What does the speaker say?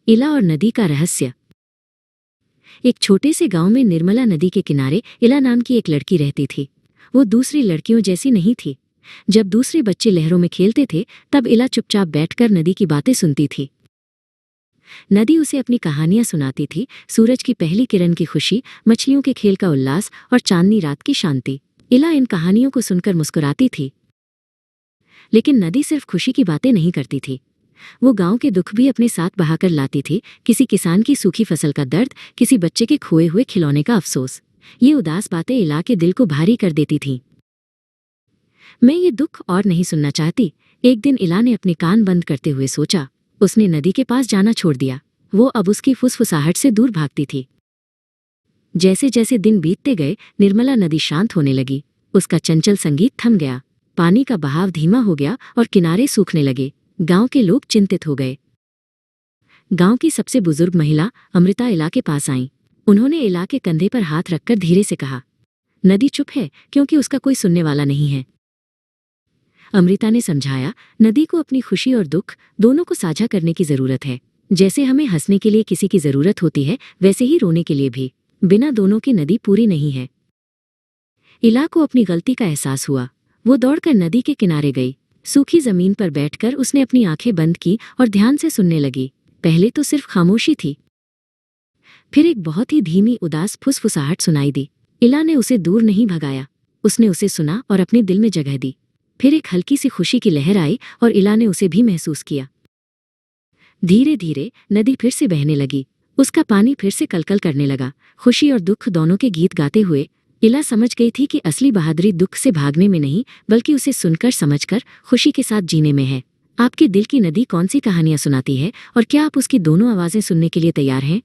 इला और नदी का रहस्य। एक छोटे से गांव में निर्मला नदी के किनारे इला नाम की एक लड़की रहती थी। वो दूसरी लड़कियों जैसी नहीं थी। जब दूसरे बच्चे लहरों में खेलते थे तब इला चुपचाप बैठकर नदी की बातें सुनती थी। नदी उसे अपनी कहानियां सुनाती थी, सूरज की पहली किरण की खुशी, मछलियों के खेल का उल्लास और चांदनी रात की शांति। इला इन कहानियों को सुनकर मुस्कुराती थी। लेकिन नदी सिर्फ खुशी की बातें नहीं करती थी। वो गांव के दुख भी अपने साथ बहाकर लाती थी। किसी किसान की सूखी फसल का दर्द, किसी बच्चे के खोए हुए खिलौने का अफसोस। ये उदास बातें इला के दिल को भारी कर देती थीं। मैं ये दुख और नहीं सुनना चाहती, एक दिन इला ने अपने कान बंद करते हुए सोचा। उसने नदी के पास जाना छोड़ दिया। वो अब उसकी फुसफुसाहट से दूर भागती थी। जैसे जैसे दिन बीतते गए, निर्मला नदी शांत होने लगी। उसका चंचल संगीत थम गया। पानी का बहाव धीमा हो गया और किनारे सूखने लगे। गांव के लोग चिंतित हो गए। गांव की सबसे बुजुर्ग महिला अमृता इला के पास आईं। उन्होंने इला के कंधे पर हाथ रखकर धीरे से कहा, नदी चुप है क्योंकि उसका कोई सुनने वाला नहीं है। अमृता ने समझाया, नदी को अपनी खुशी और दुख दोनों को साझा करने की जरूरत है। जैसे हमें हंसने के लिए किसी की जरूरत होती है, वैसे ही रोने के लिए भी। बिना दोनों की नदी पूरी नहीं है। इला को अपनी गलती का एहसास हुआ। वो दौड़कर नदी के किनारे गई। सूखी जमीन पर बैठकर उसने अपनी आंखें बंद की और ध्यान से सुनने लगी। पहले तो सिर्फ खामोशी थी, फिर एक बहुत ही धीमी उदास फुसफुसाहट सुनाई दी। इला ने उसे दूर नहीं भगाया, उसने उसे सुना और अपने दिल में जगह दी। फिर एक हल्की सी खुशी की लहर आई और इला ने उसे भी महसूस किया। धीरे धीरे नदी फिर से बहने लगी। उसका पानी फिर से कलकल करने लगा, खुशी और दुख दोनों के गीत गाते हुए। इला समझ गई थी कि असली बहादुरी दुख से भागने में नहीं, बल्कि उसे सुनकर, समझकर, खुशी के साथ जीने में है। आपके दिल की नदी कौन सी कहानियां सुनाती है और क्या आप उसकी दोनों आवाजें सुनने के लिए तैयार हैं?